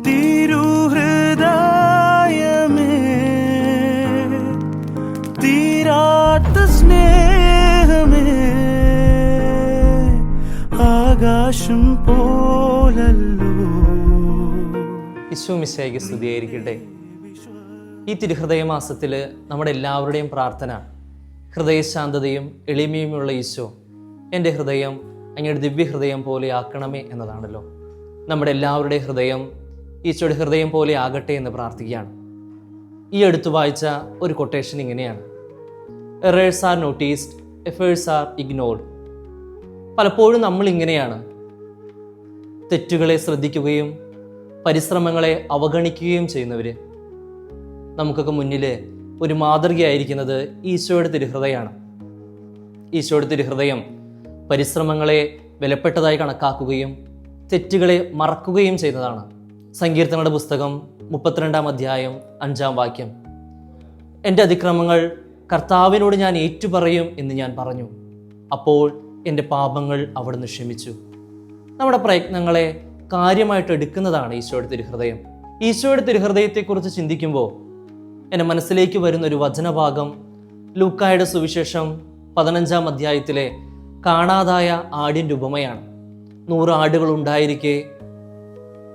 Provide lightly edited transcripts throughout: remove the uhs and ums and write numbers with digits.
തിരുഹൃദയമേ, തീരാത്ത സ്നേഹമേ, ആകാശം പോലല്ലോ. ഈശോ മിശിഹായ്ക്ക് സ്തുതിയായിരിക്കട്ടെ. ഈ തിരുഹൃദയ മാസത്തിൽ നമ്മുടെ എല്ലാവരുടെയും പ്രാർത്ഥന ഹൃദയശാന്തതയും എളിമയുമുള്ള ഈശോ എൻ്റെ ഹൃദയം അങ്ങയുടെ ദിവ്യഹൃദയം പോലെ ആക്കണമേ എന്നതാണല്ലോ. നമ്മുടെ എല്ലാവരുടെയും ഹൃദയം ഈശോയുടെ ഹൃദയം പോലെ ആകട്ടെ എന്ന് പ്രാർത്ഥിക്കുകയാണ്. ഈ അടുത്ത് വായിച്ച ഒരു കൊട്ടേഷൻ ഇങ്ങനെയാണ്: errors are noticed, efforts are ignored. പലപ്പോഴും നമ്മൾ ഇങ്ങനെയാണ് തെറ്റുകളെ ശ്രദ്ധിക്കുകയും പരിശ്രമങ്ങളെ അവഗണിക്കുകയും ചെയ്യുന്നവർ. നമുക്കൊക്കെ മുന്നിൽ ഒരു മാതൃകയായിരിക്കുന്നത് ഈശോയുടെ തിരുഹൃദയമാണ്. ഈശോയുടെ തിരുഹൃദയം പരിശ്രമങ്ങളെ വിലപ്പെട്ടതായി കണക്കാക്കുകയും തെറ്റുകളെ മറക്കുകയും ചെയ്യുന്നതാണ്. സങ്കീർത്തനങ്ങളുടെ പുസ്തകം 32 അധ്യായം 5 വാക്യം: എൻ്റെ അതിക്രമങ്ങൾ കർത്താവിനോട് ഞാൻ ഏറ്റുപറയും എന്ന് ഞാൻ പറഞ്ഞു, അപ്പോൾ എൻ്റെ പാപങ്ങൾ അവിടുന്ന് ക്ഷമിച്ചു. നമ്മുടെ പ്രയത്നങ്ങളെ കാര്യമായിട്ട് എടുക്കുന്നതാണ് ഈശോയുടെ തിരുഹൃദയം. ഈശോയുടെ തിരുഹൃദയത്തെക്കുറിച്ച് ചിന്തിക്കുമ്പോൾ എൻ്റെ മനസ്സിലേക്ക് വരുന്നൊരു വചനഭാഗം ലൂക്കായുടെ സുവിശേഷം 15 അധ്യായത്തിലെ കാണാതായ ആടിൻ്റെ ഉപമയാണ്. 100 ആടുകൾ ഉണ്ടായിരിക്കെ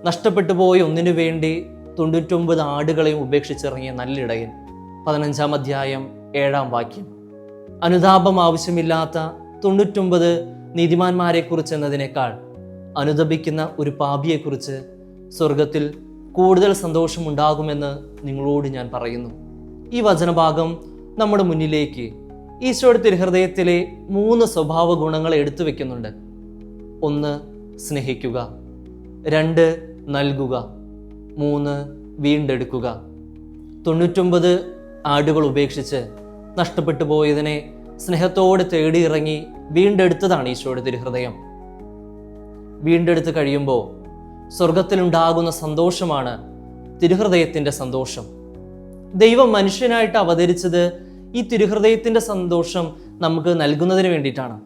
നഷ്ടപ്പെട്ടു പോയ ഒന്നിനു വേണ്ടി 99 ആടുകളെയും ഉപേക്ഷിച്ചിറങ്ങിയ നല്ലിടയൻ. 15 അധ്യായം 7 വാക്യം: അനുതാപം ആവശ്യമില്ലാത്ത 99 നീതിമാന്മാരെക്കുറിച്ച് എന്നതിനേക്കാൾ അനുതപിക്കുന്ന ഒരു പാപിയെക്കുറിച്ച് സ്വർഗത്തിൽ കൂടുതൽ സന്തോഷമുണ്ടാകുമെന്ന് നിങ്ങളോട് ഞാൻ പറയുന്നു. ഈ വചനഭാഗം നമ്മുടെ മുന്നിലേക്ക് ഈശോയുടെ തിരുഹൃദയത്തിലെ 3 സ്വഭാവ ഗുണങ്ങൾ എടുത്തു വെക്കുന്നുണ്ട്. 1, സ്നേഹിക്കുക; 2, നൽകുക; 3, വീണ്ടെടുക്കുക. 99 ആടുകൾ ഉപേക്ഷിച്ച് നഷ്ടപ്പെട്ടു പോയതിനെ സ്നേഹത്തോടെ തേടിയിറങ്ങി വീണ്ടെടുത്തതാണ് ഈശോയുടെ തിരുഹൃദയം. വീണ്ടെടുത്ത് കഴിയുമ്പോൾ സ്വർഗത്തിലുണ്ടാകുന്ന സന്തോഷമാണ് തിരുഹൃദയത്തിൻ്റെ സന്തോഷം. ദൈവം മനുഷ്യനായിട്ട് അവതരിച്ചത് ഈ തിരുഹൃദയത്തിൻ്റെ സന്തോഷം നമുക്ക് നൽകുന്നതിന് വേണ്ടിയിട്ടാണ്.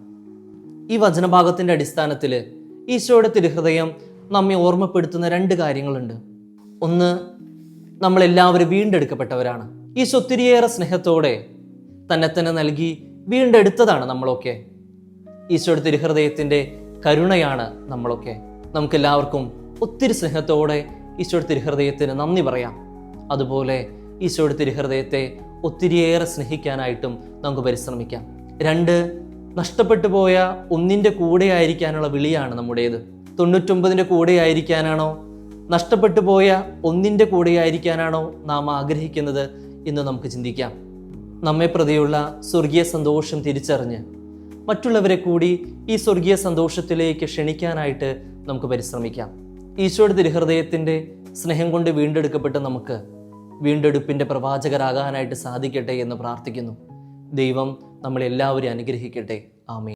ഈ വചനഭാഗത്തിൻ്റെ അടിസ്ഥാനത്തിൽ ഈശോയുടെ തിരുഹൃദയം നമ്മെ ഓർമ്മപ്പെടുത്തുന്ന 2 കാര്യങ്ങളുണ്ട്. 1, നമ്മളെല്ലാവരും വീണ്ടെടുക്കപ്പെട്ടവരാണ്. ഈശോ ഒത്തിരിയേറെ സ്നേഹത്തോടെ തന്നെ നൽകി വീണ്ടെടുത്തതാണ് നമ്മളൊക്കെ. ഈശോയുടെ തിരുഹൃദയത്തിൻ്റെ കരുണയാണ് നമ്മളൊക്കെ. നമുക്കെല്ലാവർക്കും ഒത്തിരി സ്നേഹത്തോടെ ഈശോയുടെ തിരുഹൃദയത്തിന് നന്ദി പറയാം. അതുപോലെ ഈശോയുടെ തിരുഹൃദയത്തെ ഒത്തിരിയേറെ സ്നേഹിക്കാനായിട്ടും നമുക്ക് പരിശ്രമിക്കാം. 2, നഷ്ടപ്പെട്ടു പോയ ഒന്നിൻ്റെ കൂടെ ആയിരിക്കാനുള്ള വിളിയാണ് നമ്മുടേത്. 99ൻ്റെ കൂടെ ആയിരിക്കാനാണോ, നഷ്ടപ്പെട്ടു പോയ ഒന്നിൻ്റെ കൂടെ ആയിരിക്കാനാണോ നാം ആഗ്രഹിക്കുന്നത് എന്ന് നമുക്ക് ചിന്തിക്കാം. നമ്മെ പ്രതിയുള്ള സ്വർഗീയ സന്തോഷം തിരിച്ചറിഞ്ഞ് മറ്റുള്ളവരെ കൂടി ഈ സ്വർഗീയ സന്തോഷത്തിലേക്ക് ക്ഷണിക്കാനായിട്ട് നമുക്ക് പരിശ്രമിക്കാം. ഈശോയുടെ തിരുഹൃദയത്തിൻ്റെ സ്നേഹം കൊണ്ട് വീണ്ടെടുക്കപ്പെട്ട നമുക്ക് വീണ്ടെടുപ്പിൻ്റെ പ്രവാചകരാകാനായിട്ട് സാധിക്കട്ടെ എന്ന് പ്രാർത്ഥിക്കുന്നു. ദൈവം നമ്മളെല്ലാവരെയും അനുഗ്രഹിക്കട്ടെ. ആമേൻ.